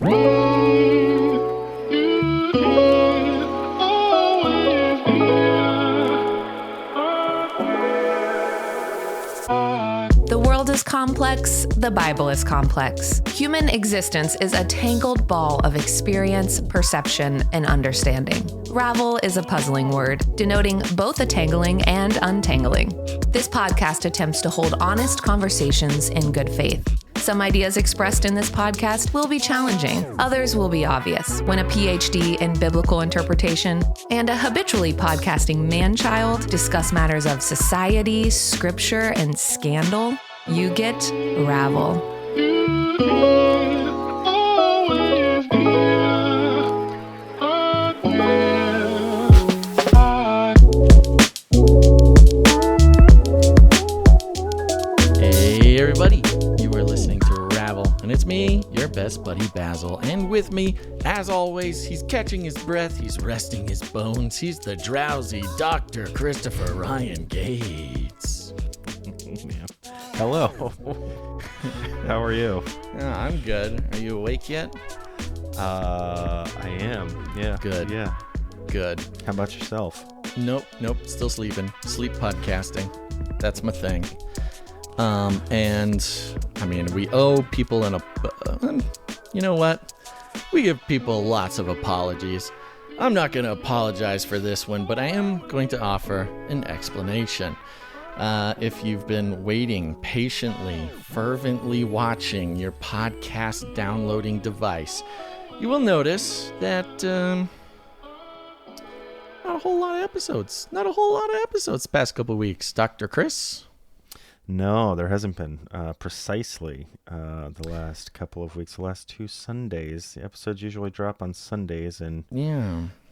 The world is complex, the Bible is complex. Human existence is a tangled ball of experience, perception, and understanding. Ravel is a puzzling word, denoting both a tangling and untangling. This podcast attempts to hold honest conversations in good faith. Some ideas expressed in this podcast will be challenging. Others will be obvious. When a PhD in biblical interpretation and a habitually podcasting man-child discuss matters of society, scripture, and scandal, you get Ravel. Hey everybody, you are listening to Ravel, and it's me, your best buddy Basil, and with me, as always, he's catching his breath, he's resting his bones, he's the drowsy Dr. Christopher Ryan Gates. Hello. How are you? I'm good. Are you awake yet? I am. Yeah. Good. Yeah. Good. How about yourself? Nope, still sleeping. Sleep podcasting. That's my thing. And I mean, we owe people you know what? We give people lots of apologies. I'm not going to apologize for this one, but I am going to offer an explanation. If you've been waiting patiently, fervently watching your podcast downloading device, you will notice that not a whole lot of episodes the past couple weeks. Dr. Chris? No, there hasn't been. Precisely the last couple of weeks, the last 2 Sundays. The episodes usually drop on Sundays, and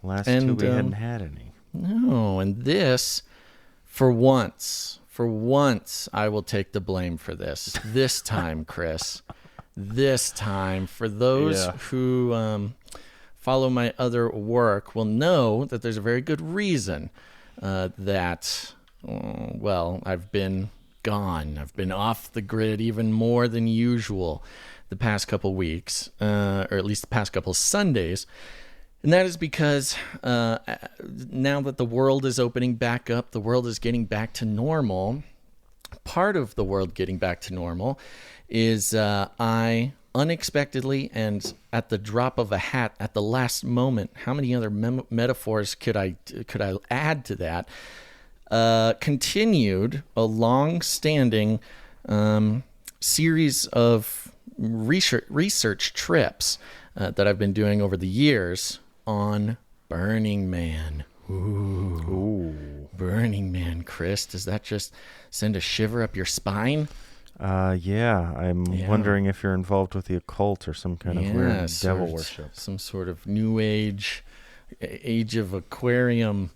last 2 we hadn't had any. No, and this, for once, I will take the blame for this. This time, Chris. This time, for those who follow my other work will know that there's a very good reason that, I've been gone. I've been off the grid even more than usual the past couple weeks, or at least the past couple Sundays. And that is because now that the world is opening back up, the world is getting back to normal. Part of the world getting back to normal is I unexpectedly and at the drop of a hat at the last moment, how many other metaphors could I add to that? Continued a long-standing series of research trips that I've been doing over the years on Burning Man. Ooh. Burning Man, Chris. Does that just send a shiver up your spine? Yeah. I'm wondering if you're involved with the occult or some kind of weird devil worship. Some sort of new age of Aquarium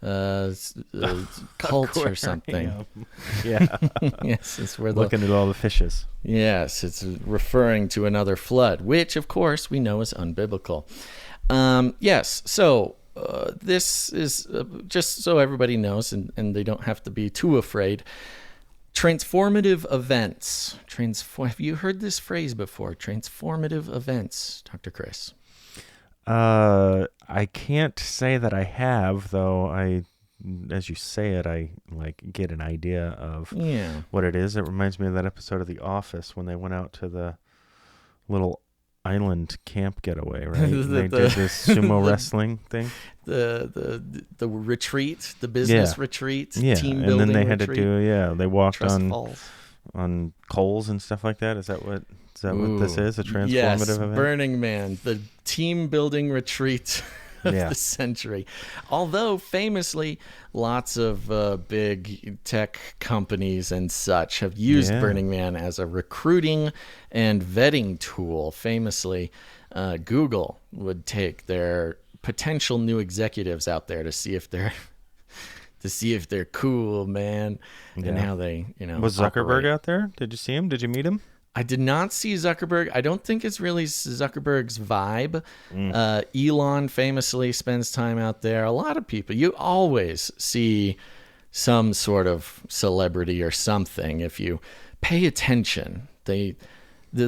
cult or something. Yeah. Yes, it's where looking at all the fishes. Yes, it's referring to another flood, which of course we know is unbiblical. Yes, so this is just so everybody knows, and they don't have to be too afraid. Transformative events. Have you heard this phrase before? Transformative events, Dr. Chris. I can't say that I have, though. As you say it, I get an idea of what it is. It reminds me of that episode of The Office when they went out to the little island camp getaway, right? They did this sumo wrestling thing. The retreat, the business retreat, team building. And then they retreat. had to do they walked Trust on Falls. On coals and stuff like that. Is that what this is? A transformative event? Burning Man, the team building retreat of the century. Although famously, lots of big tech companies and such have used Burning Man as a recruiting and vetting tool. Famously, Google would take their potential new executives out there to see if they're cool, man, and how they, Was Zuckerberg operate. out there? Did you see him? Did you meet him? I did not see Zuckerberg. I don't think it's really Zuckerberg's vibe. Elon famously spends time out there. A lot of people. You always see some sort of celebrity or something if you pay attention. The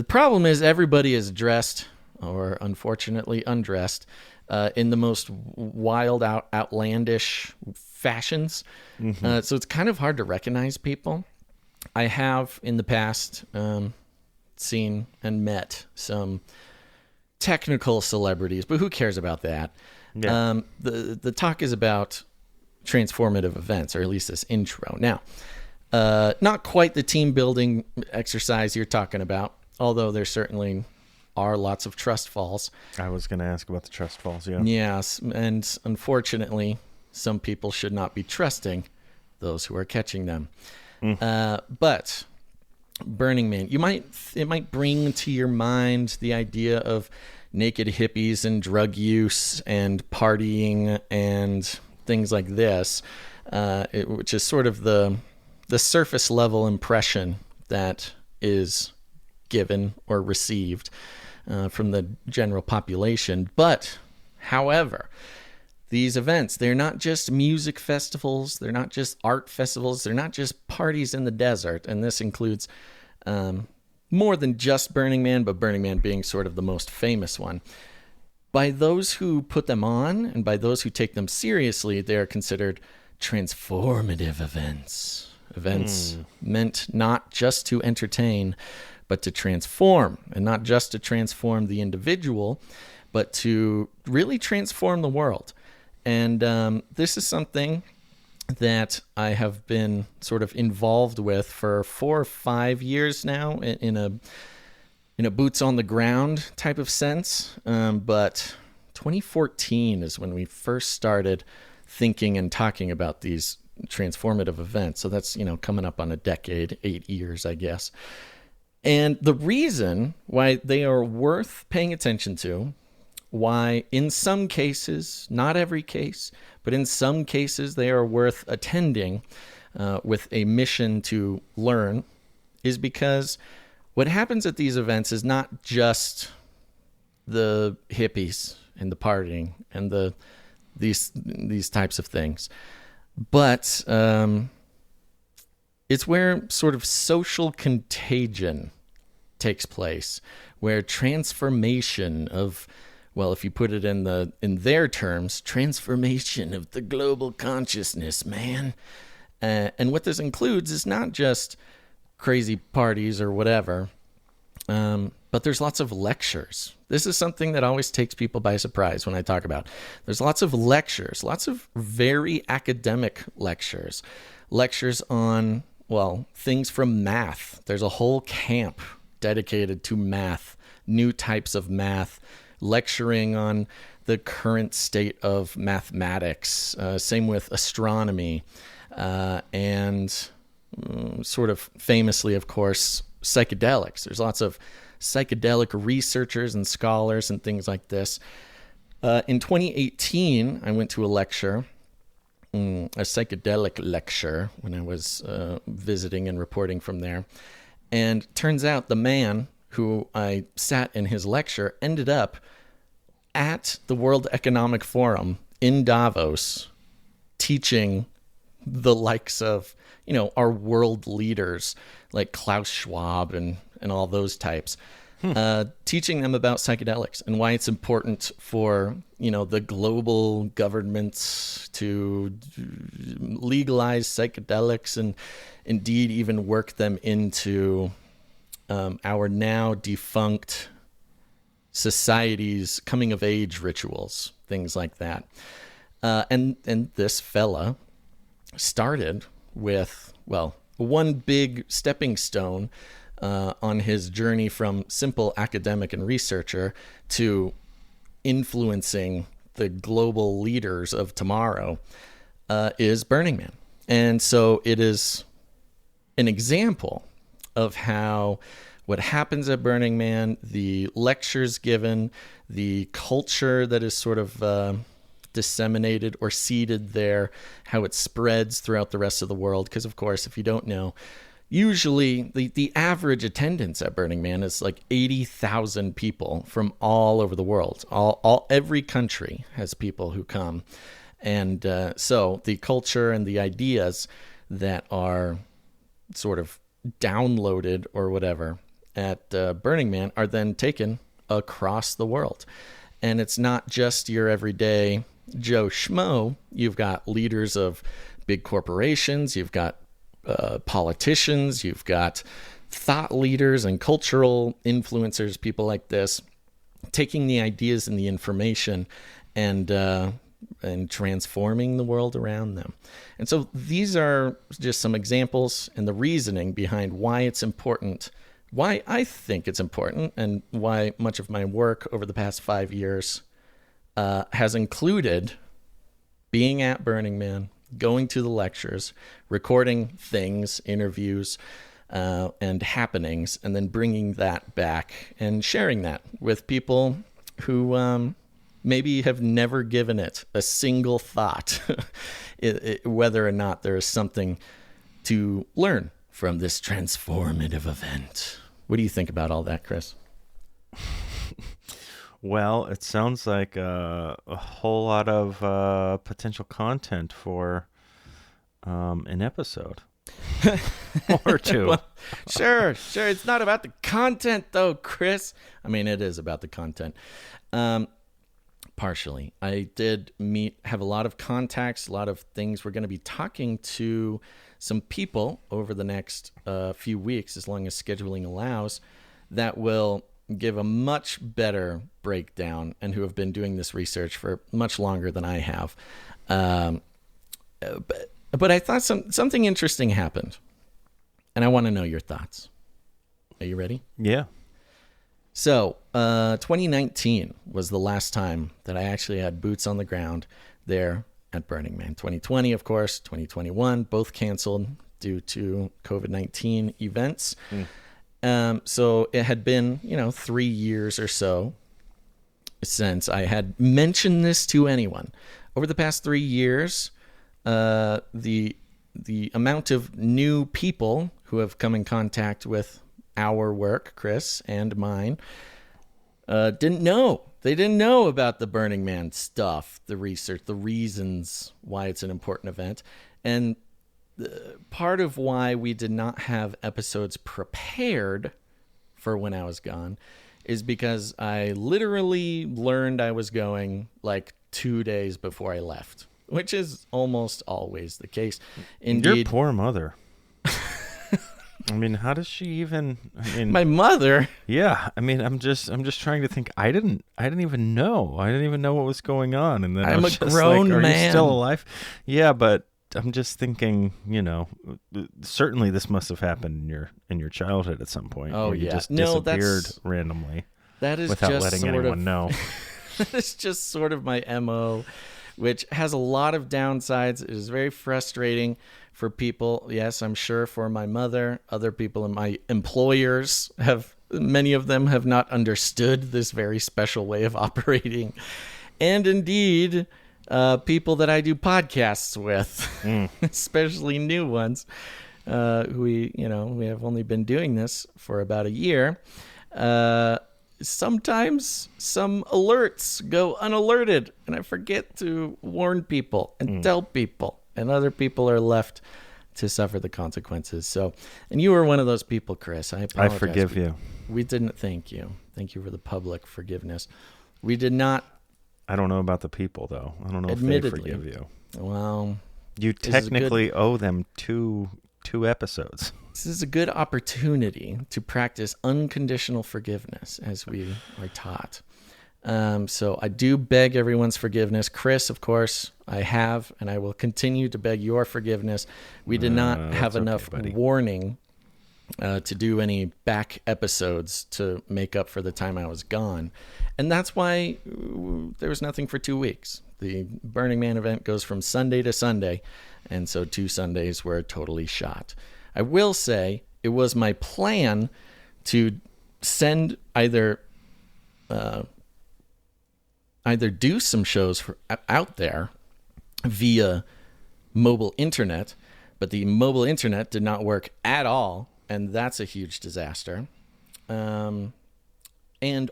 problem is everybody is dressed or unfortunately undressed, in the most wild, outlandish fashions. So it's kind of hard to recognize people. I have in the past seen and met some technical celebrities, but who cares about that? Yeah. The talk is about transformative events, or at least this intro. Now, not quite the team building exercise you're talking about, although there certainly are lots of trust falls. I was going to ask about the trust falls, yeah. Yes, and unfortunately, some people should not be trusting those who are catching them. But Burning Man, it might bring to your mind the idea of naked hippies and drug use and partying and things like this, which is sort of the surface level impression that is given or received from the general population. But, however, these events, they're not just music festivals, they're not just art festivals, they're not just parties in the desert, and this includes more than just Burning Man, but Burning Man being sort of the most famous one. By those who put them on, and by those who take them seriously, they are considered transformative events. Events meant not just to entertain, but to transform, and not just to transform the individual, but to really transform the world. And this is something that I have been sort of involved with for 4 or 5 years now in a boots on the ground type of sense. But 2014 is when we first started thinking and talking about these transformative events. So that's, coming up on a decade, 8 years, I guess. And the reason why they are worth paying attention to, why in some cases, not every case, but in some cases they are worth attending with a mission to learn, is because what happens at these events is not just the hippies and the partying and these types of things, but it's where sort of social contagion takes place, where transformation of, well, if you put it in their terms, transformation of the global consciousness, man. And what this includes is not just crazy parties or whatever, but there's lots of lectures. This is something that always takes people by surprise when I talk about. There's lots of lectures, lots of very academic lectures on, well, things from math. There's a whole camp dedicated to math, new types of math, lecturing on the current state of mathematics, same with astronomy, and sort of famously, of course, psychedelics. There's lots of psychedelic researchers and scholars and things like this. In 2018, I went to a lecture, a psychedelic lecture, when I was visiting and reporting from there. And turns out the man who I sat in his lecture ended up at the World Economic Forum in Davos teaching the likes of, our world leaders like Klaus Schwab and all those types, teaching them about psychedelics and why it's important for, the global governments to legalize psychedelics and indeed even work them into our now defunct society's coming of age rituals, things like that. And this fella started with, well, one big stepping stone on his journey from simple academic and researcher to influencing the global leaders of tomorrow is Burning Man. And so it is an example of how what happens at Burning Man, the lectures given, the culture that is sort of disseminated or seeded there, how it spreads throughout the rest of the world. Because, of course, if you don't know, usually the average attendance at Burning Man is like 80,000 people from all over the world. Every country has people who come. And so the culture and the ideas that are sort of downloaded or whatever at Burning Man are then taken across the world. And it's not just your everyday Joe Schmo. You've got leaders of big corporations. You've got politicians. You've got thought leaders and cultural influencers, people like this, taking the ideas and the information and transforming the world around them. And so these are just some examples and the reasoning behind why it's important, why I think it's important, and why much of my work over the past 5 years has included being at Burning Man, going to the lectures, recording things, interviews, and happenings, and then bringing that back and sharing that with people who maybe have never given it a single thought, whether or not there is something to learn from this transformative event. What do you think about all that, Chris? Well, it sounds like a whole lot of potential content for an episode. Or two. Well, sure. It's not about the content, though, Chris. I mean, it is about the content. Partially. I did have a lot of contacts, a lot of things. We're going to be talking to some people over the next few weeks, as long as scheduling allows, that will give a much better breakdown and who have been doing this research for much longer than I have. But I thought something interesting happened, and I want to know your thoughts. Are you ready? Yeah. So 2019 was the last time that I actually had boots on the ground there at Burning Man. 2020, of course, 2021, both canceled due to COVID-19 events. So it had been, 3 years or so since I had mentioned this to anyone. Over the past 3 years, the amount of new people who have come in contact with our work, Chris and mine, didn't know. They didn't know about the Burning Man stuff, the research, the reasons why it's an important event. And part of why we did not have episodes prepared for when I was gone is because I literally learned I was going like 2 days before I left, which is almost always the case. Indeed, your poor mother. I mean, how does she even? My mother. Yeah, I mean, I'm just trying to think. I didn't even know. I didn't even know what was going on. And then I'm I was a grown man. Are you still alive? Yeah, but I'm just thinking. Certainly this must have happened in your childhood at some point. Oh, where you yeah. just No, disappeared randomly. That is without just letting sort anyone of, know. It's just sort of my MO, which has a lot of downsides. It is very frustrating for people. Yes, I'm sure for my mother, other people in my employers many of them have not understood this very special way of operating. And indeed, people that I do podcasts with, especially new ones, we have only been doing this for about a year. Sometimes some alerts go unalerted, and I forget to warn people and tell people, and other people are left to suffer the consequences. So, and you were one of those people, Chris. I apologize. I forgive you. We didn't thank you. Thank you for the public forgiveness. We did not. I don't know about the people, though. I don't know if they forgive you. Well, you technically owe them two episodes. This is a good opportunity to practice unconditional forgiveness, as we are taught. So I do beg everyone's forgiveness. Chris, of course, I have, and I will continue to beg your forgiveness. We did not have enough warning to do any back episodes to make up for the time I was gone. And that's why there was nothing for 2 weeks. The Burning Man event goes from Sunday to Sunday, and so 2 Sundays were totally shot. I will say it was my plan to send either do some shows out there via mobile internet, but the mobile internet did not work at all, and that's a huge disaster. And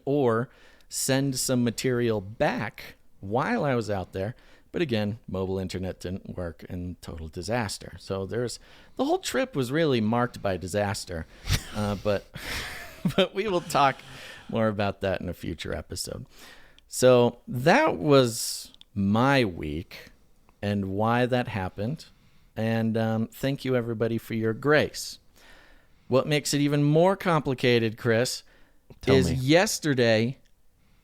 or send some material back while I was out there. But again, mobile internet didn't work, and total disaster. So the whole trip was really marked by disaster. But we will talk More about that in a future episode. So that was my week and why that happened. And thank you, everybody, for your grace. What makes it even more complicated, Chris, is yesterday,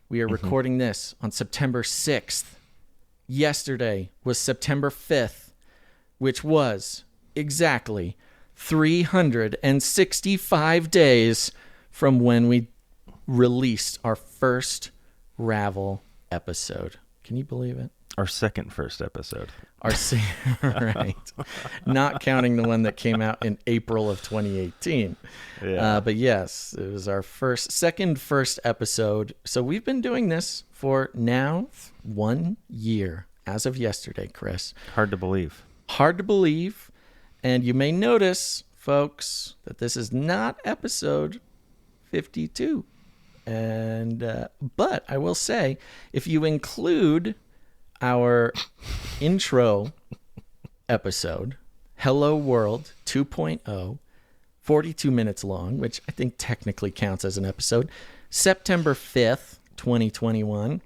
we are recording this on September 6th. Yesterday was September 5th, which was exactly 365 days from when we released our first Ravel episode. Can you believe it? Our first episode. Right. Not counting the one that came out in April of 2018. Yeah. But yes, it was our first episode. So we've been doing this for now 1 year as of yesterday, Chris. Hard to believe. And you may notice, folks, that this is not episode 52. But I will say, if you include our intro episode, Hello World 2.0, 42 minutes long, which I think technically counts as an episode, September 5th, 2021.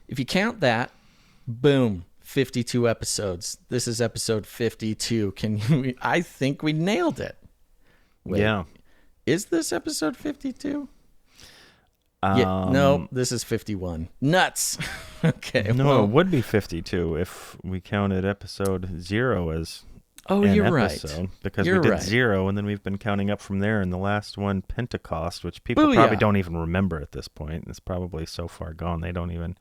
If you count that, boom, 52 episodes. This is episode 52. I think we nailed it. Wait, yeah. Is this episode 52? No, this is 51. Nuts. Okay. No, it would be 52 if we counted episode 0 as an episode. Right. Because we did 0, and then we've been counting up from there. And the last one, Pentecost, which people probably don't even remember at this point. It's probably so far gone they don't even...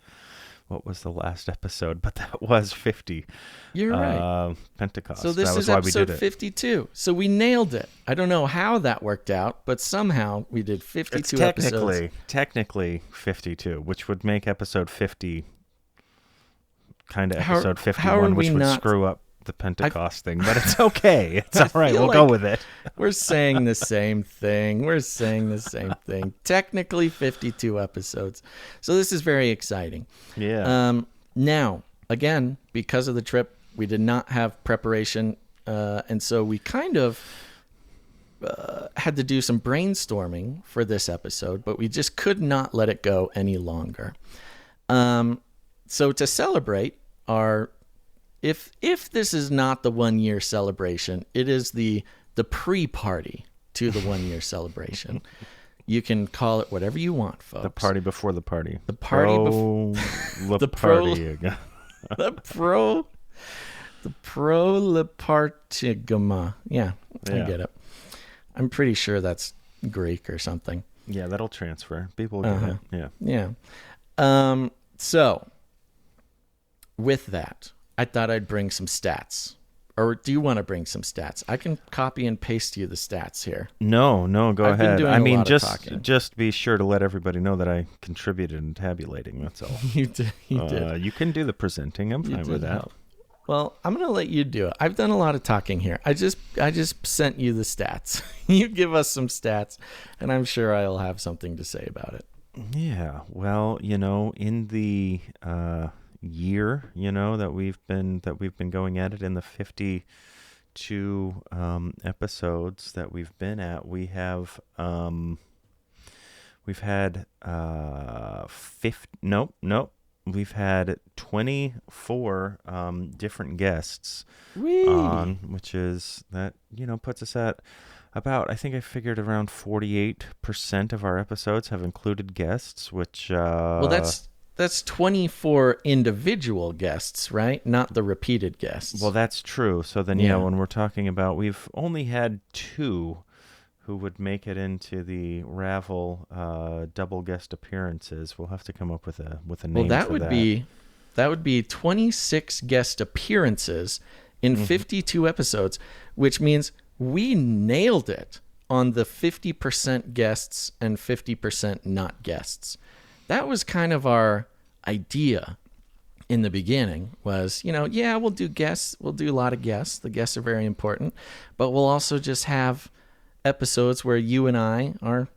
What was the last episode? But that was 50. You're right. Pentecost. So this is episode 52. So we nailed it. I don't know how that worked out, but somehow we did 52 episodes. Technically 52, which would make episode 50 kind of episode 51, which would screw up the Pentecost thing. But it's okay. It's all right. We'll go with it. We're saying the same thing. Technically 52 episodes. So this is very exciting. Yeah. Now, again, because of the trip, we did not have preparation. And so we kind of had to do some brainstorming for this episode, but we just could not let it go any longer. So to celebrate our... If this is not the 1 year celebration, it is the pre-party to the 1 year celebration. You can call it whatever you want, folks. The party before the party. The party before the party again. The prolepartigma. Yeah, I get it. I'm pretty sure that's Greek or something. Yeah, that'll transfer. People get it. Yeah. So with that, I thought I'd bring some stats. Or do you want to bring some stats? I can copy and paste you the stats here. No, go I've ahead. Been doing I mean, a lot of talking. just be sure to let everybody know that I contributed in tabulating. That's all. You did. You can do the presenting. I'm fine with that. Help. Well, I'm going to let you do it. I've done a lot of talking here. I just sent you the stats. You give us some stats, and I'm sure I'll have something to say about it. Yeah. Well, in the year that we've been going at it, in the 52 episodes that we've been at, we've had we've had 24 different guests on, which is that puts us at about, I think I figured around 48% of our episodes have included guests, which well, that's 24 individual guests, right? Not the repeated guests. Well, that's true. So then, when we're talking about, we've only had 2 who would make it into the Ravel double guest appearances. We'll have to come up with a name. Well, that would be 26 guest appearances in 52 episodes, which means we nailed it on the 50% guests and 50% not guests. That was kind of our idea in the beginning was, we'll do guests. We'll do a lot of guests. The guests are very important, but we'll also just have episodes where you and I are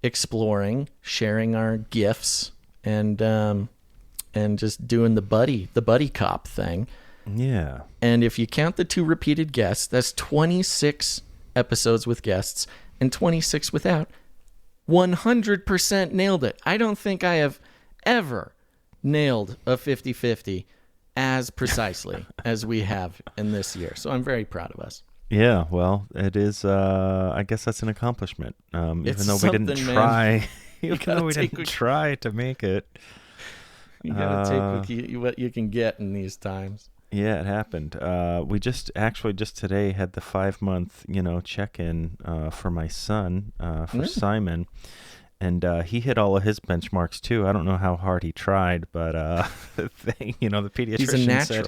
exploring, sharing our gifts, and just doing the buddy cop thing. Yeah. And if you count the 2 repeated guests, that's 26 episodes with guests and 26 without, 100% nailed it. I don't think I have ever nailed a 50-50 as precisely as we have in this year. So I'm very proud of us. Yeah, well, it is. I guess that's an accomplishment. Even though we didn't try, try to make it. You gotta take what you can get in these times. Yeah, it happened. We just today had the 5-month, check-in for my son, for Simon, and he hit all of his benchmarks too. I don't know how hard he tried, but the pediatrician said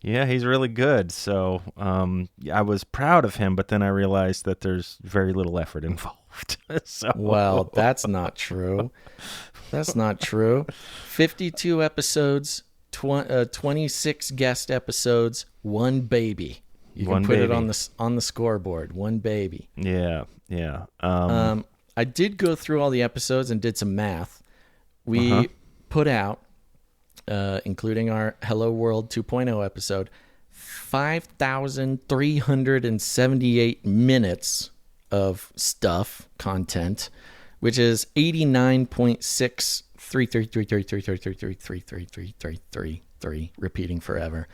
he's really good. So I was proud of him, but then I realized that there's very little effort involved. Well, that's not true. That's not true. 52 episodes. 26 guest episodes, one baby. You can put it on the scoreboard. One baby. Yeah. I did go through all the episodes and did some math. We put out, including our Hello World 2.0 episode, 5,378 minutes of content, which is 89.6333333333333 repeating forever.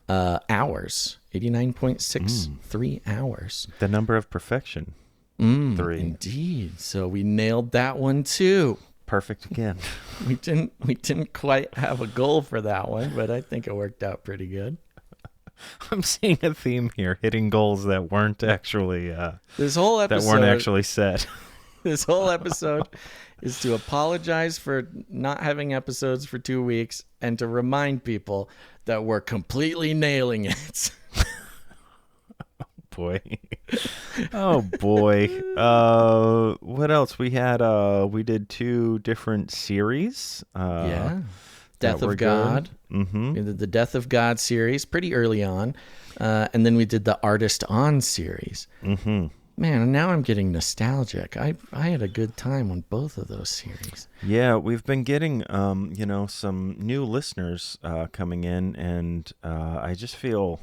Hours. 89.63 hours. The number of perfection. 3. Indeed. So we nailed that one too. Perfect again. We didn't quite have a goal for that one, but I think it worked out pretty good. I'm seeing a theme here, hitting goals that weren't actually this whole episode that weren't actually set. This whole episode is to apologize for not having episodes for 2 weeks and to remind people that we're completely nailing it. Oh boy. What else? We did 2 different series. Death of God. Mm-hmm. We did the Death of God series pretty early on. And then we did the Artist On series. Mm-hmm. Man, now I'm getting nostalgic. I had a good time on both of those series. Yeah, we've been getting, some new listeners coming in, and I just feel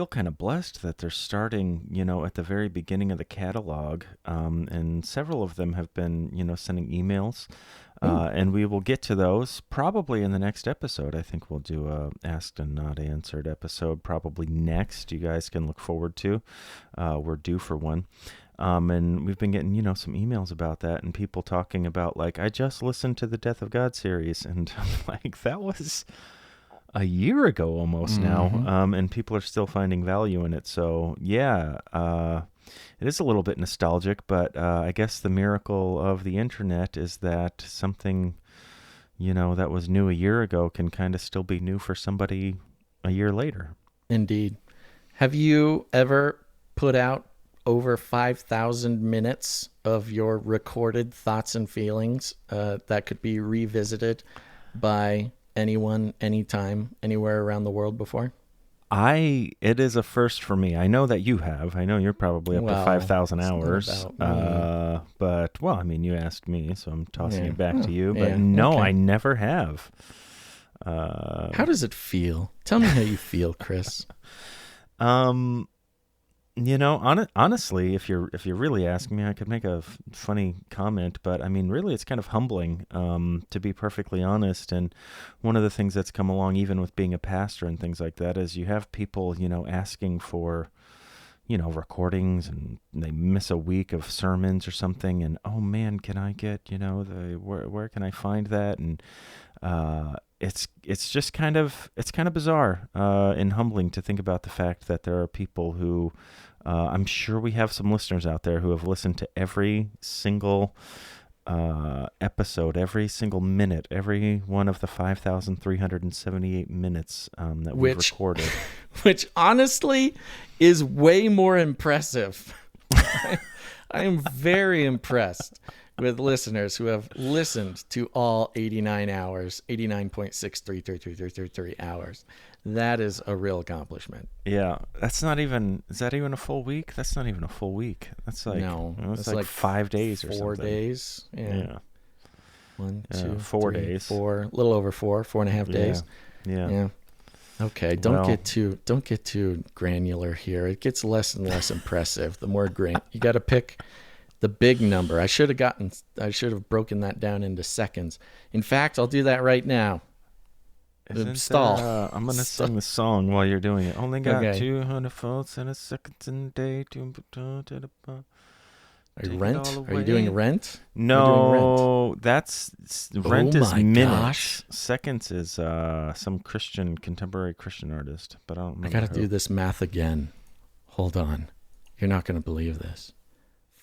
kind of blessed that they're starting, at the very beginning of the catalog, and several of them have been, sending emails, and we will get to those probably in the next episode. I think we'll do a Asked and Not Answered episode probably next. You guys can look forward to. We're due for one. And we've been getting, some emails about that and people talking about, like, I just listened to the Death of God series, and I'm like, that was a year ago almost now, and people are still finding value in it. So, yeah, it is a little bit nostalgic, but I guess the miracle of the internet is that something, that was new a year ago can kind of still be new for somebody a year later. Indeed. Have you ever put out over 5,000 minutes of your recorded thoughts and feelings that could be revisited by anyone, anytime, anywhere around the world before? It is a first for me. I know that you have. I know you're probably up to 5,000 hours. But you asked me, so I'm tossing it back to you. But I never have. How does it feel? Tell me how you feel, Chris. Honestly, if you're really asking me, I could make a funny comment, but really it's kind of humbling, to be perfectly honest. And one of the things that's come along, even with being a pastor and things like that, is you have people, asking for, recordings, and they miss a week of sermons or something, and, oh man, can I get, where can I find that? And it's just kind of bizarre and humbling to think about the fact that there are people who, I'm sure we have some listeners out there who have listened to every single episode, every single minute, every one of the 5,378 minutes that we've recorded. Which honestly is way more impressive. I am very impressed with listeners who have listened to all 89 hours, 89.6333333 hours. That is a real accomplishment. Yeah, is that even a full week? That's not even a full week. That's like, it's like 5 days or something. 4 days. Yeah. 1, 2, 4 3, days. 4, a little over 4.5 days. Yeah. Okay, don't get too granular here. It gets less and less impressive. The more you got to pick the big number. I should have broken that down into seconds. In fact, I'll do that right now. Stall. I'm going to sing the song while you're doing it. Only got Okay. 200 volts and a second in a day. Are you doing Rent? No, that's Rent is minutes. Gosh. Seconds is some contemporary Christian artist, but I don't remember. I got to do this math again. Hold on. You're not going to believe this.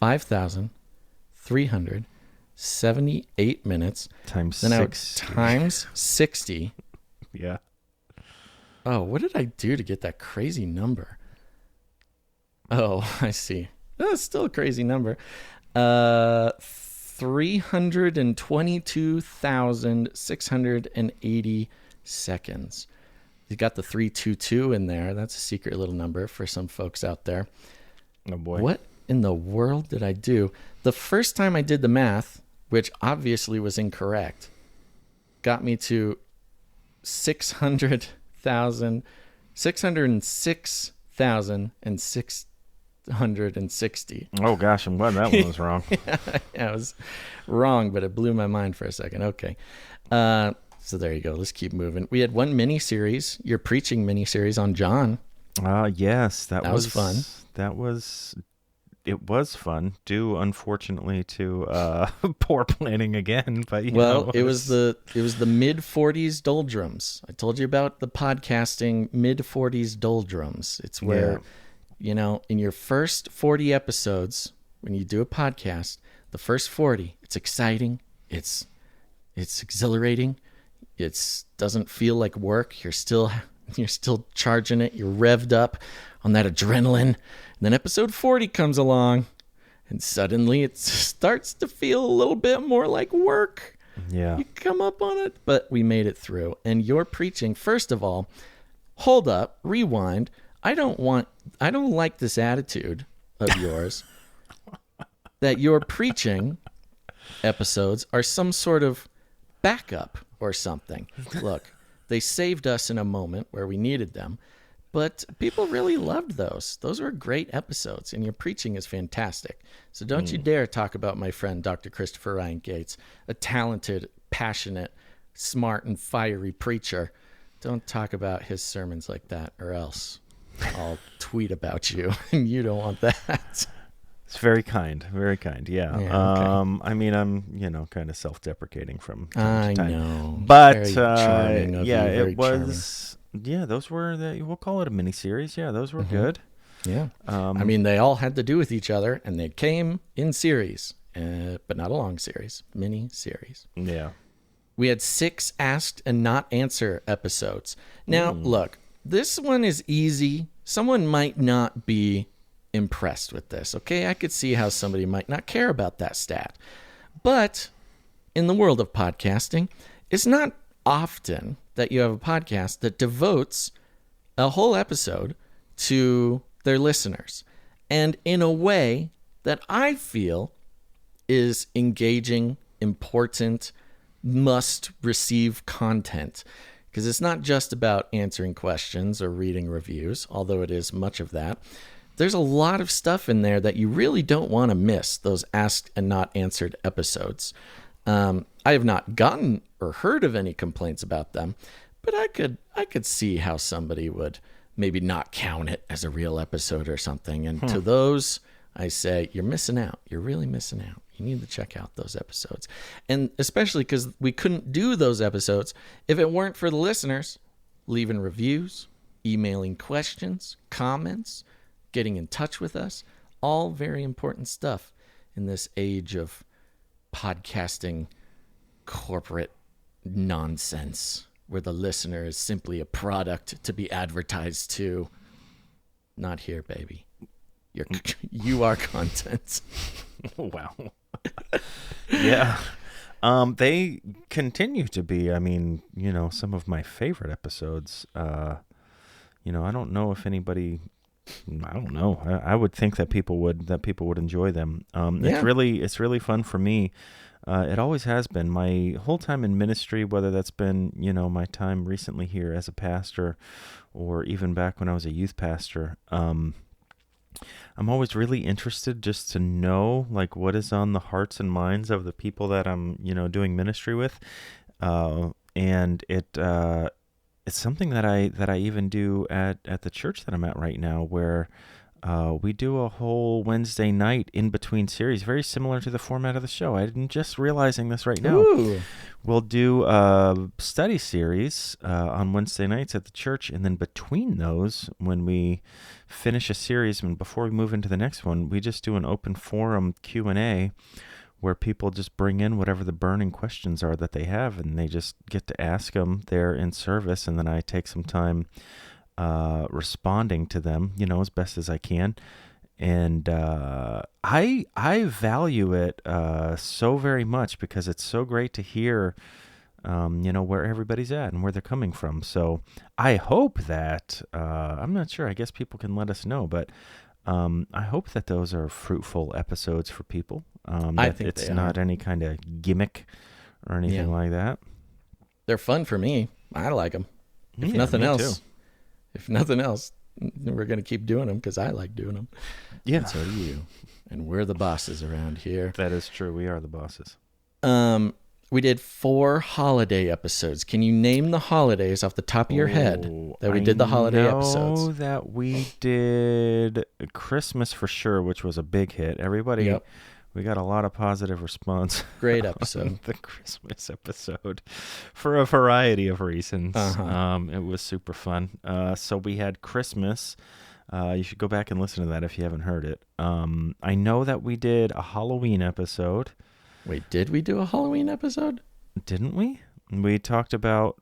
5,378 minutes times 60. Times 60. Yeah. Oh, what did I do to get that crazy number? Oh, I see. That's still a crazy number. 322,680 seconds. You got the 322 in there. That's a secret little number for some folks out there. Oh, boy. What in the world did I do? The first time I did the math, which obviously was incorrect, got me to 606,660. Oh, gosh, I'm glad that one was wrong. Yeah, it was wrong, but it blew my mind for a second. Okay. So there you go. Let's keep moving. We had one mini-series, your preaching mini-series on John. Yes, that was fun. It was fun, due unfortunately to poor planning again. But it was the mid-40s doldrums. I told you about the podcasting mid-40s doldrums. It's where, in your first 40 episodes, when you do a podcast, the first 40, it's exciting, it's exhilarating, it doesn't feel like work. You're still charging it. You're revved up on that adrenaline. And then episode 40 comes along, and suddenly it starts to feel a little bit more like work. Yeah. You come up on it, but we made it through. And your preaching, first of all, hold up, rewind. I don't like this attitude of yours that your preaching episodes are some sort of backup or something. Look, they saved us in a moment where we needed them. But people really loved those. Those were great episodes, and your preaching is fantastic. So don't you dare talk about my friend, Dr. Christopher Ryan Gates, a talented, passionate, smart, and fiery preacher. Don't talk about his sermons like that, or else I'll tweet about you, and you don't want that. It's very kind, yeah. Okay. I mean, I'm, kind of self-deprecating from time to time. I know. But, very charming of you, very it was... Yeah, those were we'll call it a mini-series. Yeah, those were good. Yeah. I mean, they all had to do with each other, and they came in series, but not a long series, mini-series. Yeah. We had 6 asked and not answer episodes. Now, look, this one is easy. Someone might not be impressed with this, okay? I could see how somebody might not care about that stat. But in the world of podcasting, it's not often that you have a podcast that devotes a whole episode to their listeners, and in a way that I feel is engaging, important, must receive content. Because it's not just about answering questions or reading reviews, although it is much of that. There's a lot of stuff in there that you really don't want to miss, those asked and not answered episodes. I have not gotten or heard of any complaints about them, but I could see how somebody would maybe not count it as a real episode or something. And to those, I say, you're missing out. You're really missing out. You need to check out those episodes. And especially because we couldn't do those episodes if it weren't for the listeners leaving reviews, emailing questions, comments, getting in touch with us. All very important stuff in this age of podcasting corporate nonsense where the listener is simply a product to be advertised to. Not here, baby. You are content. Wow. Yeah. They continue to be, some of my favorite episodes. I don't know if anybody, I don't know. I would think that people would enjoy them. Yeah. It's really fun for me. It always has been. My whole time in ministry, whether that's been, my time recently here as a pastor or even back when I was a youth pastor, I'm always really interested just to know like what is on the hearts and minds of the people that I'm, doing ministry with. And it's something that I even do at the church that I'm at right now, where we do a whole Wednesday night in between series, very similar to the format of the show. I'm just realizing this right now. Ooh. We'll do a study series on Wednesday nights at the church, and then between those, when we finish a series and before we move into the next one, we just do an open forum Q&A where people just bring in whatever the burning questions are that they have, and they just get to ask them there in service, and then I take some time responding to them, as best as I can. And I value it so very much, because it's so great to hear, where everybody's at and where they're coming from. So I hope that, I'm not sure, I guess people can let us know, but I hope that those are fruitful episodes for people. I think it's not any kind of gimmick or anything like that. They're fun for me. I like them. If nothing else, we're going to keep doing them because I like doing them. Yeah. And so do you. And we're the bosses around here. That is true. We are the bosses. We did 4 holiday episodes. Can you name the holidays off the top of your head that we did the holiday episodes? I know that we did Christmas for sure, which was a big hit. Everybody, we got a lot of positive response. Great episode. The Christmas episode for a variety of reasons. It was super fun. So we had Christmas. You should go back and listen to that if you haven't heard it. I know that we did a Halloween episode. Wait, did we do a Halloween episode? Didn't we? We talked about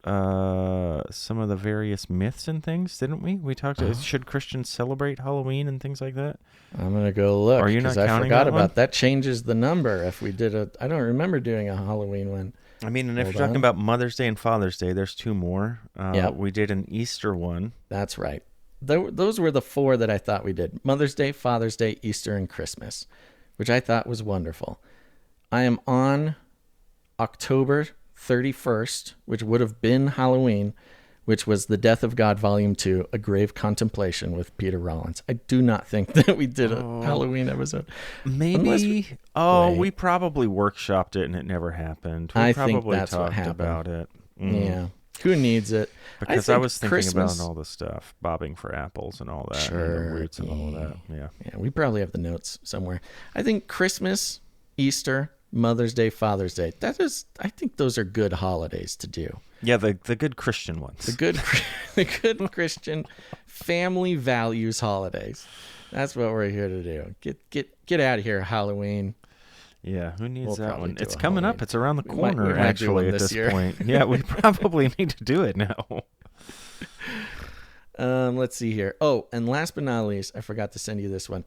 some of the various myths and things, didn't we? We talked about should Christians celebrate Halloween and things like that? I'm going to go look. Are you not counting I forgot that about one? that. Changes the number if we did I don't remember doing a Halloween one. I mean, and if you're talking about Mother's Day and Father's Day, there's 2 more. We did an Easter one. That's right. Those were the 4 that I thought we did. Mother's Day, Father's Day, Easter, and Christmas, which I thought was wonderful. I am on October 31st, which would have been Halloween, which was The Death of God, Volume 2, A Grave Contemplation with Peter Rollins. I do not think that we did a Halloween episode. Maybe. We probably workshopped it and it never happened. We think that's what happened. About it. Yeah. Who needs it? Because I was thinking about all the stuff, bobbing for apples and all that. Sure. And the roots and all of that. Yeah. Yeah, we probably have the notes somewhere. I think Christmas, Easter, Mother's Day, Father's Day. I think those are good holidays to do. Yeah, the good Christian ones. The good Christian family values holidays. That's what we're here to do. Get out of here, Halloween. Yeah, who needs that one? It's coming up. It's around the corner, we might actually, at this point. Yeah, we probably need to do it now. Let's see here. Oh, and last but not least, I forgot to send you this one.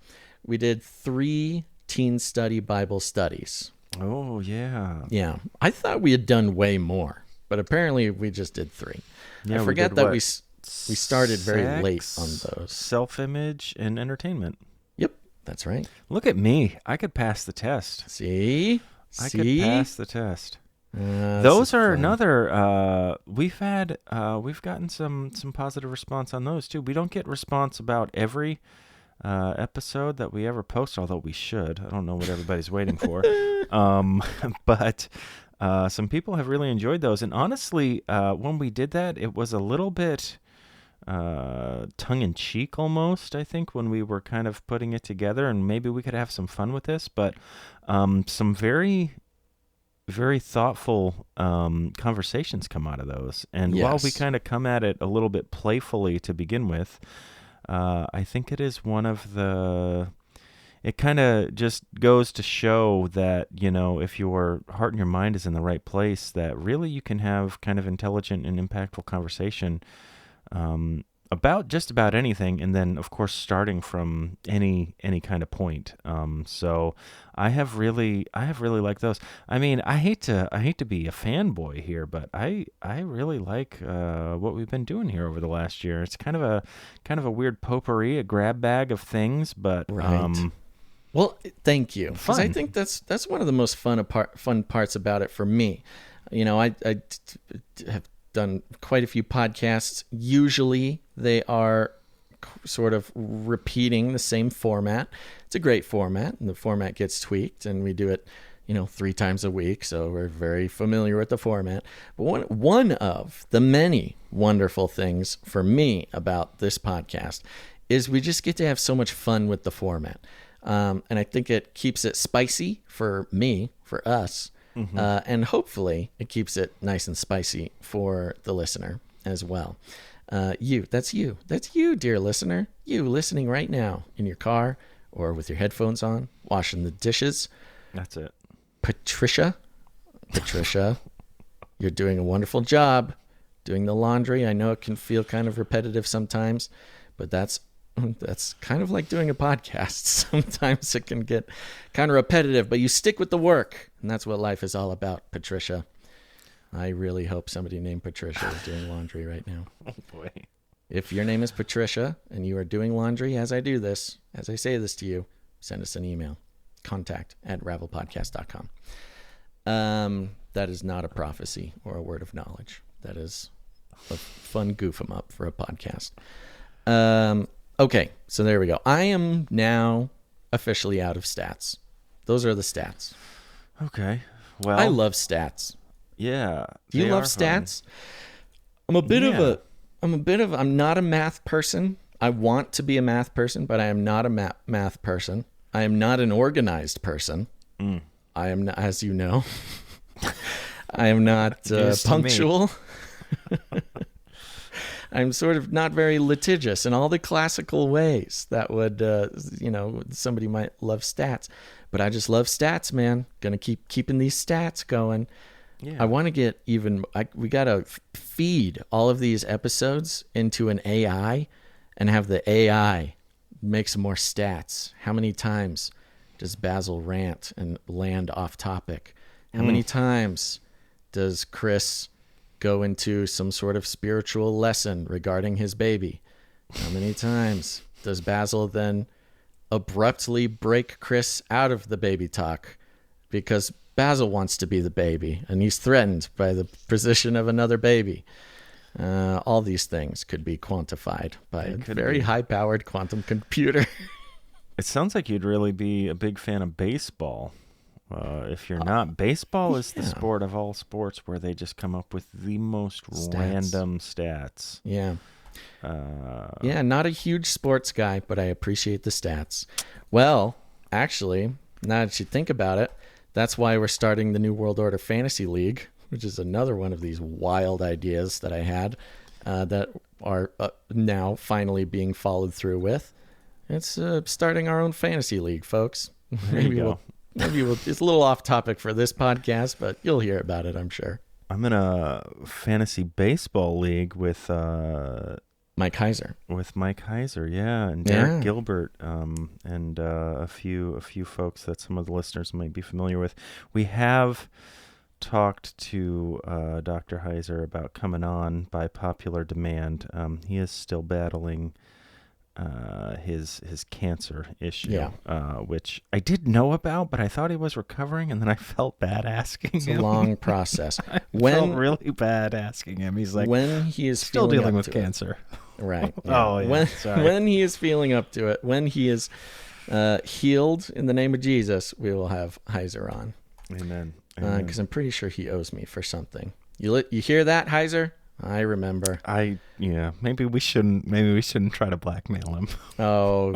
We did 3 teen study Bible studies. Oh, yeah. Yeah. I thought we had done way more, but apparently we just did 3. Yeah, I forget that we started very late on those. Self-image and entertainment. Yep, that's right. Look at me. I could pass the test. See? I could pass the test. Those are another we've gotten some positive response on those too. We don't get response about every episode that we ever post, although we should. I don't know what everybody's waiting for. But some people have really enjoyed those. And honestly, when we did that, it was a little bit tongue-in-cheek almost, I think, when we were kind of putting it together. And maybe we could have some fun with this. But some very, very thoughtful conversations come out of those. And while we kind of come at it a little bit playfully to begin with, I think it is one of it kind of just goes to show that, if your heart and your mind is in the right place, that really you can have kind of intelligent and impactful conversation about just about anything. And then, of course, starting from any kind of point. So I have really liked those. I mean, I hate to be a fanboy here, but I really like what we've been doing here over the last year. It's kind of a weird potpourri, a grab bag of things, but right. Well, thank you. Because I think that's one of the most fun parts about it for me. I have done quite a few podcasts. Usually they are sort of repeating the same format. It's a great format, and the format gets tweaked, and we do it, 3 times a week, so we're very familiar with the format. But one of the many wonderful things for me about this podcast is we just get to have so much fun with the format. And I think it keeps it spicy for me, for us, and hopefully it keeps it nice and spicy for the listener as well. That's you, dear listener, you listening right now in your car or with your headphones on, washing the dishes. That's it. Patricia, you're doing a wonderful job doing the laundry. I know it can feel kind of repetitive sometimes, but that's kind of like doing a podcast. Sometimes it can get kind of repetitive, but you stick with the work, and that's what life is all about, Patricia. I really hope somebody named Patricia is doing laundry right now. Oh, boy. If your name is Patricia and you are doing laundry as I do this, as I say this to you, send us an email. contact@ravelpodcast.com. That is not a prophecy or a word of knowledge. That is a fun goof 'em up for a podcast. Okay, so there we go. I am now officially out of stats. Those are the stats. Okay. Well, I love stats. Yeah. Do you love stats? I'm not a math person. I want to be a math person, but I am not a math person. I am not an organized person. I am not, as you know. I am not punctual. I'm sort of not very litigious in all the classical ways that would, somebody might love stats. But I just love stats, man. Gonna keep keeping these stats going. Yeah. I want to get we got to feed all of these episodes into an AI and have the AI make some more stats. How many times does Basil rant and land off topic? How many times does Chris go into some sort of spiritual lesson regarding his baby? How many times does Basil then abruptly break Chris out of the baby talk because Basil wants to be the baby and he's threatened by the position of another baby? All these things could be quantified by a very high-powered quantum computer. It sounds like you'd really be a big fan of baseball. If you're not, baseball is the sport of all sports where they just come up with the most random stats. Yeah. Not a huge sports guy, but I appreciate the stats. Well, actually, now that you think about it, that's why we're starting the New World Order Fantasy League, which is another one of these wild ideas that I had that are now finally being followed through with. It's starting our own fantasy league, folks. Maybe we'll. It's a little off topic for this podcast, but you'll hear about it, I'm sure. I'm in a fantasy baseball league with Mike Heiser. With Mike Heiser, yeah, and Derek Gilbert, and a few folks that some of the listeners might be familiar with. We have talked to Dr. Heiser about coming on by popular demand. He is still battling his cancer issue, which I did know about, but I thought he was recovering, and then I felt bad asking him. It's a long process. I felt really bad asking him. He's like, when he is still dealing with cancer. Right. Yeah. Oh, yeah. When he is feeling up to it, when he is healed in the name of Jesus, we will have Heiser on. Amen. Because I'm pretty sure he owes me for something. You hear that, Heiser? I remember. Maybe we shouldn't try to blackmail him. Oh,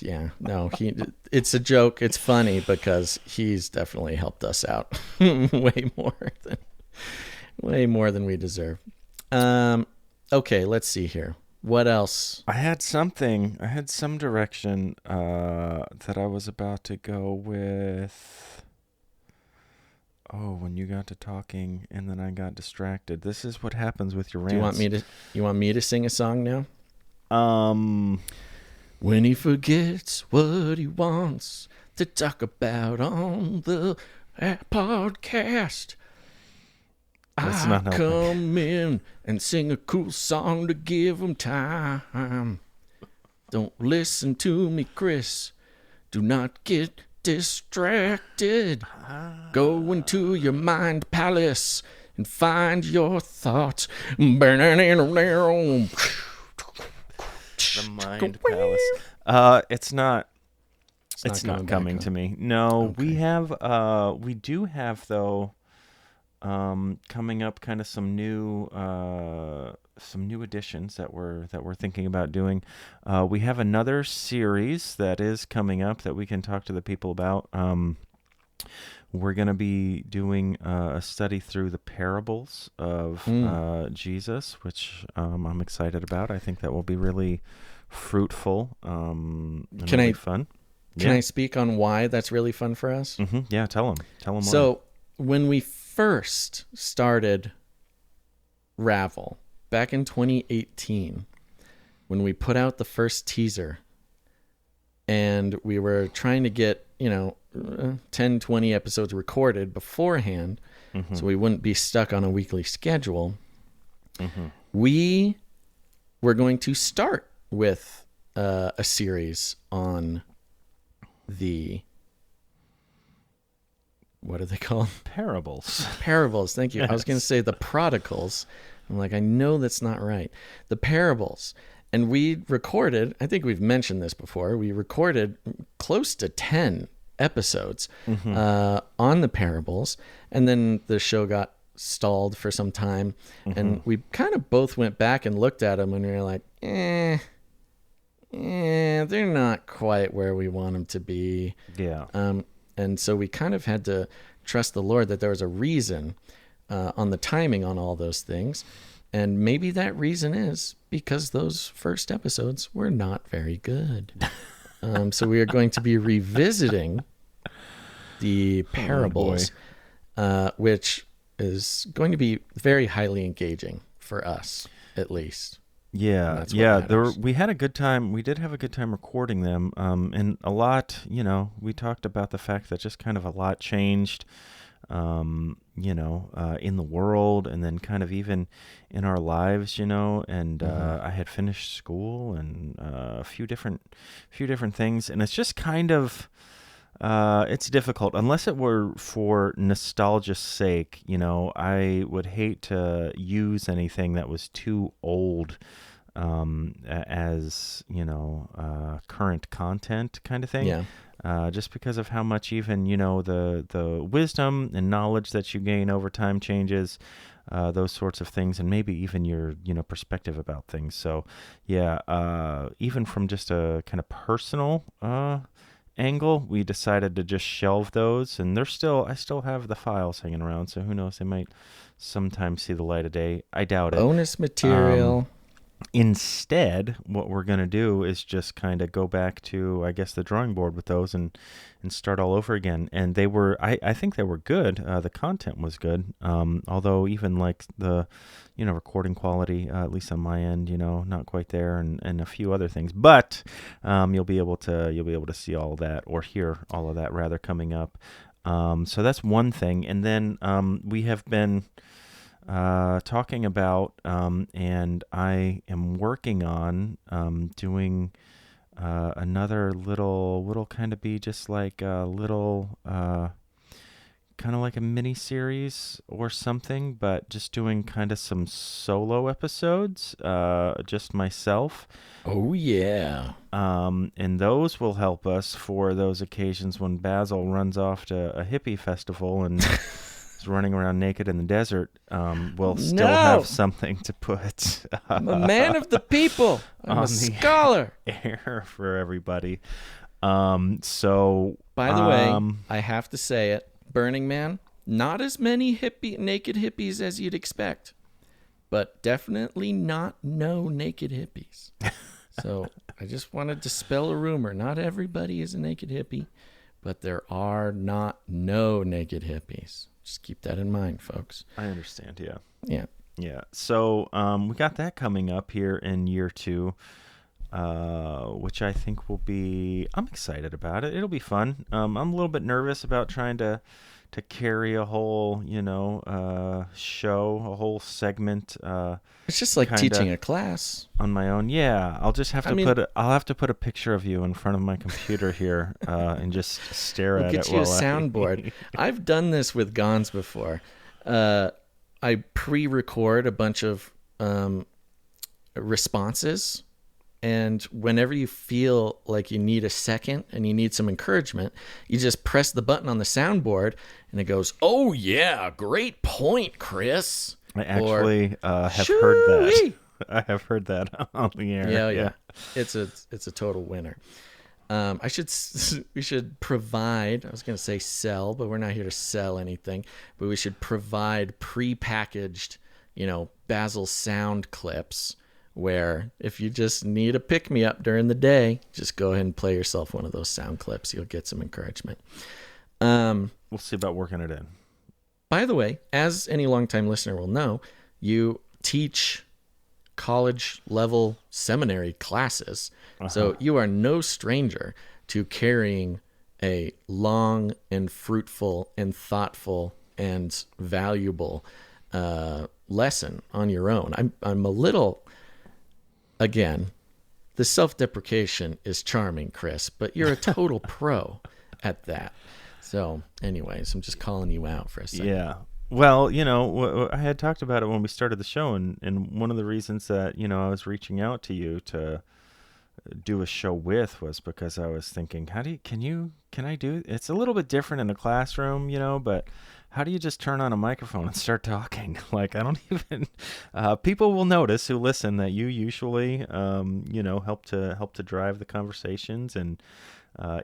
yeah. No, it's a joke. It's funny because he's definitely helped us out way more than we deserve. Okay, let's see here. What else? I had some direction that I was about to go with. Oh, when you got to talking and then I got distracted. This is what happens with your rants. You want me to sing a song now? When he forgets what he wants to talk about on the podcast, I come in and sing a cool song to give him time. Don't listen to me, Chris. Do not get distracted. Go into your mind palace and find your thoughts. The Mind Palace. It's not. It's not coming to me. No, okay. We do have though. Coming up, kind of some new additions that we're thinking about doing. We have another series that is coming up that we can talk to the people about. We're going to be doing a study through the parables of Jesus, which I'm excited about. I think that will be really fruitful and really fun. Can I speak on why that's really fun for us? Mm-hmm. Yeah, tell them why. So when we first started Ravel back in 2018, when we put out the first teaser and we were trying to get 10 20 episodes recorded beforehand, so we wouldn't be stuck on a weekly schedule, we were going to start with a series on the, what are they called? Parables. Thank you. Yes. I was going to say the prodigals. I'm like, I know that's not right. The parables. And we recorded, I think we've mentioned this before, we recorded close to 10 episodes on the parables. And then the show got stalled for some time. And we kind of both went back and looked at them and we were like, they're not quite where we want them to be. Yeah. And so we kind of had to trust the Lord that there was a reason on the timing on all those things. And maybe that reason is because those first episodes were not very good. So we are going to be revisiting the parables, which is going to be very highly engaging for us, at least. Yeah. We had a good time. We did have a good time recording them. And a lot, we talked about the fact that just kind of a lot changed, in the world and then kind of even in our lives, and I had finished school and a few different things. And it's just kind of, it's difficult unless it were for nostalgia's sake. I would hate to use anything that was too old as current content kind of thing. Yeah. Just because of how much even the wisdom and knowledge that you gain over time changes, those sorts of things, and maybe even your perspective about things. So yeah, even from just a kind of personal angle, we decided to just shelve those, and I still have the files hanging around, so who knows, they might sometime see the light of day. I doubt it. Bonus material. Instead, what we're going to do is just kind of go back to, I guess, the drawing board with those and start all over again. And they were, I think they were good. The content was good. Although even like the, recording quality, at least on my end, not quite there, and a few other things. But you'll be able to see all of that, or hear all of that rather, coming up. So that's one thing. And then we have been talking about, and I am working on doing another little kind of be just like a little kind of like a mini series or something, but just doing kind of some solo episodes, just myself. Oh yeah. And those will help us for those occasions when Basil runs off to a hippie festival and is running around naked in the desert. We'll still have something to put. I'm a man of the people. I'm a scholar. Air for everybody. So by the way, I have to say it. Burning Man, not as many naked hippies as you'd expect, but definitely not no naked hippies. So I just want to dispel a rumor. Not everybody is a naked hippie, but there are not no naked hippies. Just keep that in mind, folks. I understand, yeah. Yeah. Yeah. So we got that coming up here in year 2, which I think will be, I'm excited about it. It'll be fun. I'm a little bit nervous about trying to carry a whole, show, a whole segment. It's just like teaching a class on my own. Yeah, I'll just have to I'll have to put a picture of you in front of my computer here and just stare at it. Get you a soundboard. I've done this with Gons before. I pre-record a bunch of responses And whenever you feel like you need a second and you need some encouragement, you just press the button on the soundboard and it goes, "Oh yeah, great point, Chris." I actually have heard that. I have heard that on the air. Yeah. It's a total winner. We should provide, I was going to say sell, but we're not here to sell anything, but we should provide prepackaged, Basil sound clips where if you just need a pick-me-up during the day, just go ahead and play yourself one of those sound clips. You'll get some encouragement. We'll see about working it in. By the way, as any longtime listener will know, you teach college-level seminary classes. So you are no stranger to carrying a long and fruitful and thoughtful and valuable lesson on your own. I'm a little... Again, the self-deprecation is charming, Chris, but you're a total pro at that. So anyways, I'm just calling you out for a second. Yeah. Well, I had talked about it when we started the show, and one of the reasons that, I was reaching out to you to do a show with was because I was thinking, can I do it? It's a little bit different in the classroom, but how do you just turn on a microphone and start talking? Like, I don't even, people will notice who listen that you usually, help to drive the conversations and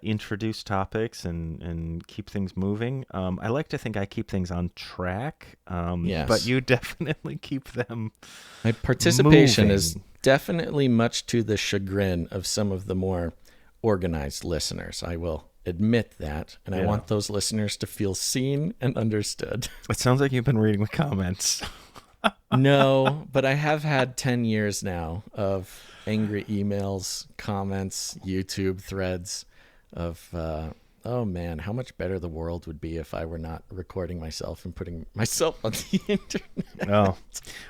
introduce topics and keep things moving. I like to think I keep things on track, yes. But you definitely keep them My participation moving. is definitely much to the chagrin of some of the more organized listeners. I will admit that, and I want those listeners to feel seen and understood. It sounds like you've been reading the comments. No, but I have had 10 years now of angry emails, comments, YouTube threads of, oh man, how much better the world would be if I were not recording myself and putting myself on the internet. Oh,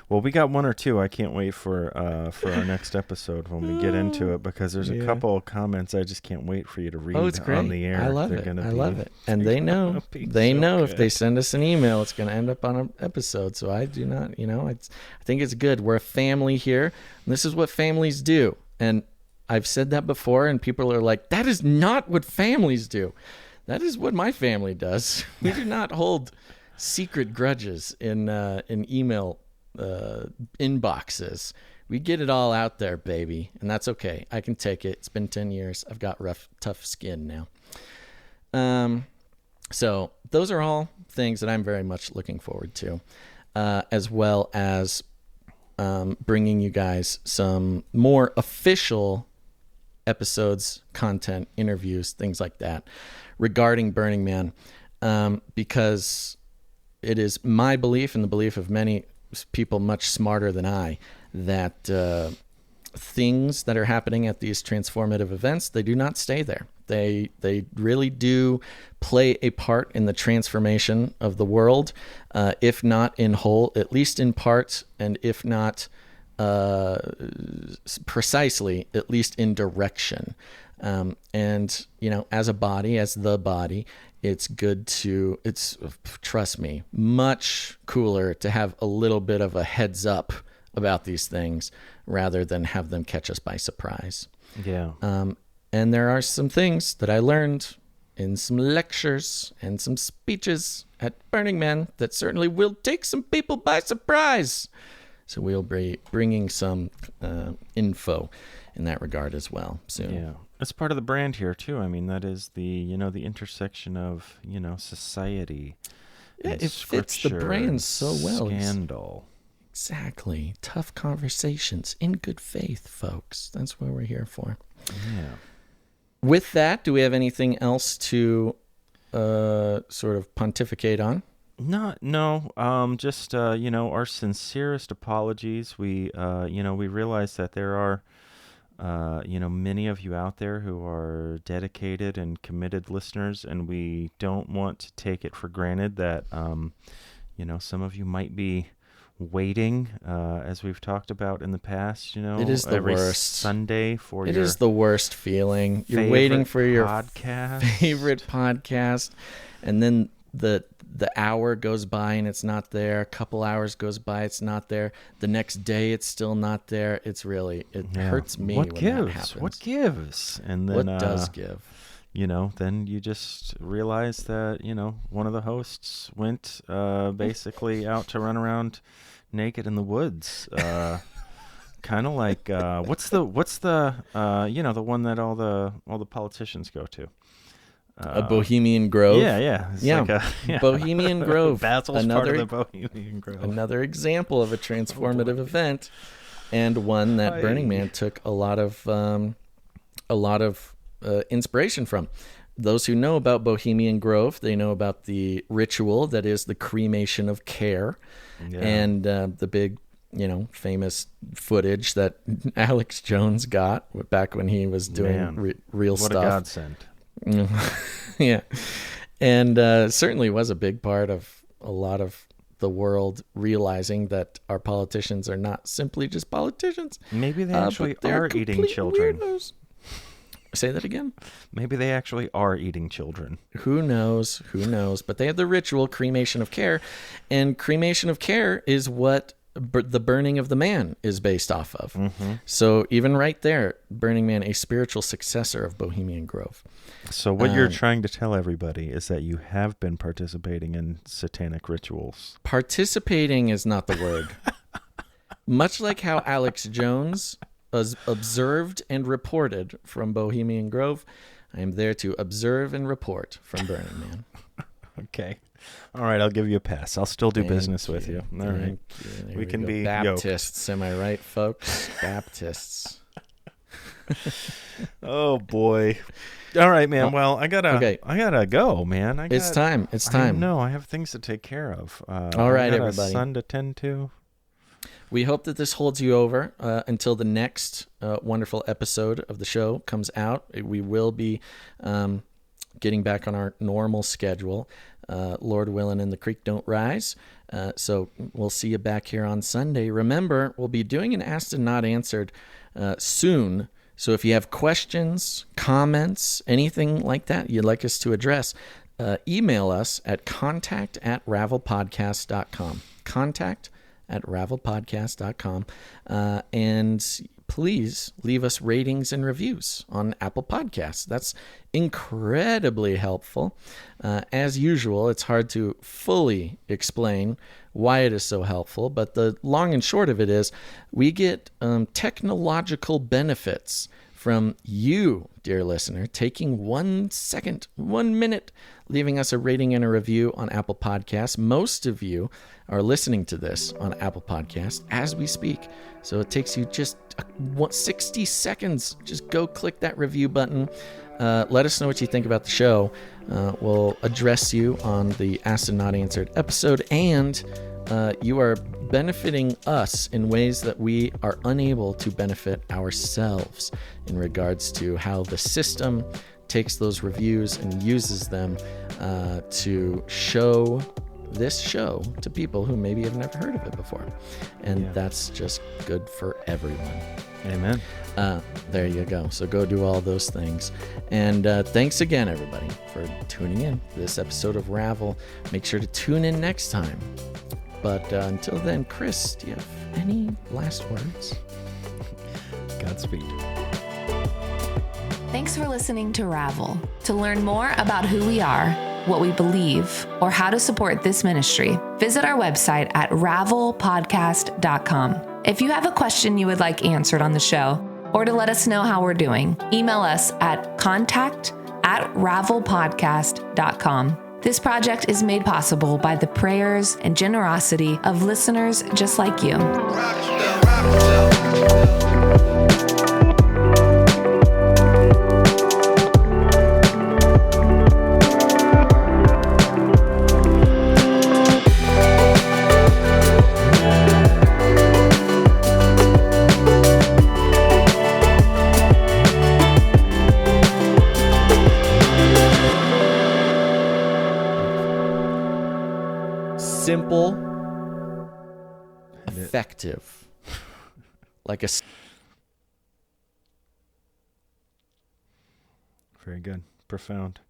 well, we got one or two. I can't wait for our next episode when we get into it, because there's a couple of comments I just can't wait for you to read it's great. on the air. I love it. And they know if they send us an email, it's going to end up on an episode. So I do not, I think it's good. We're a family here. And this is what families do. And I've said that before, and people are like, that is not what families do. That is what my family does. We do not hold secret grudges in email inboxes. We get it all out there, baby, and that's okay. I can take it. It's been 10 years. I've got tough skin now. So those are all things that I'm very much looking forward to, as well as bringing you guys some more official episodes, content, interviews, things like that regarding Burning Man, because it is my belief and the belief of many people much smarter than I that things that are happening at these transformative events, they do not stay there. They really do play a part in the transformation of the world, if not in whole, at least in part, and if not precisely, at least in direction. And, as a body, as the body, it's good to, trust me, much cooler to have a little bit of a heads up about these things rather than have them catch us by surprise. Yeah. And there are some things that I learned in some lectures and some speeches at Burning Man that certainly will take some people by surprise. So we'll be bringing some info in that regard as well soon. Yeah, it's part of the brand here too. I mean, that is the the intersection of society. Yeah, it fits the brand so well. Scandal. Exactly. Tough conversations in good faith, folks. That's what we're here for. Yeah. With that, do we have anything else to sort of pontificate on? No. Just our sincerest apologies. We we realize that there are many of you out there who are dedicated and committed listeners, and we don't want to take it for granted that some of you might be waiting, as we've talked about in the past. It is the every worst Sunday for it your is the worst feeling. You're waiting for your podcast. favorite podcast, and then the hour goes by and it's not there. A couple hours goes by, it's not there. The next day, it's still not there. It hurts me when that happens. What gives? And then what does give? Then you just realize that one of the hosts went basically out to run around naked in the woods. Kind of like what's the the one that all the politicians go to. A Bohemian Grove. Yeah. It's like Bohemian Grove. Basil's part of the Bohemian Grove. Another example of a transformative event, and one that Burning Man took a lot of inspiration from. Those who know about Bohemian Grove, they know about the ritual that is the cremation of care, and the big, famous footage that Alex Jones got back when he was doing real stuff. What a godsend. Yeah. And certainly was a big part of a lot of the world realizing that our politicians are not simply just politicians. Maybe they actually are eating children. Weirdos. Say that again? Maybe they actually are eating children. Who knows? But they have the ritual cremation of care, and cremation of care is what the burning of the man is based off of. Mm-hmm. So even right there, Burning Man, a spiritual successor of Bohemian Grove. So what you're trying to tell everybody is that you have been participating in satanic rituals. Participating is not the word. Much like how Alex Jones was observed and reported from Bohemian Grove, I am there to observe and report from Burning Man. Okay. All right, I'll give you a pass. I'll still do business with you. All right. We can be Baptists, am I right, folks? Baptists. Oh boy. All right, man. Well, I gotta go, man. It's time. No, I have things to take care of. All right, I got everybody. A son to tend to. We hope that this holds you over until the next wonderful episode of the show comes out. We will be getting back on our normal schedule. Lord willing and the creek don't rise. So we'll see you back here on Sunday. Remember, we'll be doing an Asked and Not Answered soon. So if you have questions, comments, anything like that you'd like us to address, email us at contact@ravelpodcast.com. contact@ravelpodcast.com. And please leave us ratings and reviews on Apple Podcasts. That's incredibly helpful. As usual, it's hard to fully explain why it is so helpful, but the long and short of it is we get technological benefits from you, dear listener, taking 1 second, 1 minute, leaving us a rating and a review on Apple Podcasts. Most of you are listening to this on Apple Podcasts as we speak. So it takes you just 60 seconds. Just go click that review button. Let us know what you think about the show. We'll address you on the Asked and Not Answered episode, and you are benefiting us in ways that we are unable to benefit ourselves in regards to how the system takes those reviews and uses them to show this show to people who maybe have never heard of it before. And that's just good for everyone. Amen. There you go. So go do all those things. And thanks again, everybody, for tuning in to this episode of Ravel. Make sure to tune in next time. But until then, Chris, do you have any last words? Godspeed. Thanks for listening to Ravel. To learn more about who we are, what we believe, or how to support this ministry, visit our website at ravelpodcast.com. If you have a question you would like answered on the show, or to let us know how we're doing, email us at contact@ravelpodcast.com. This project is made possible by the prayers and generosity of listeners just like you. Simple, effective, like a... Very good. Profound.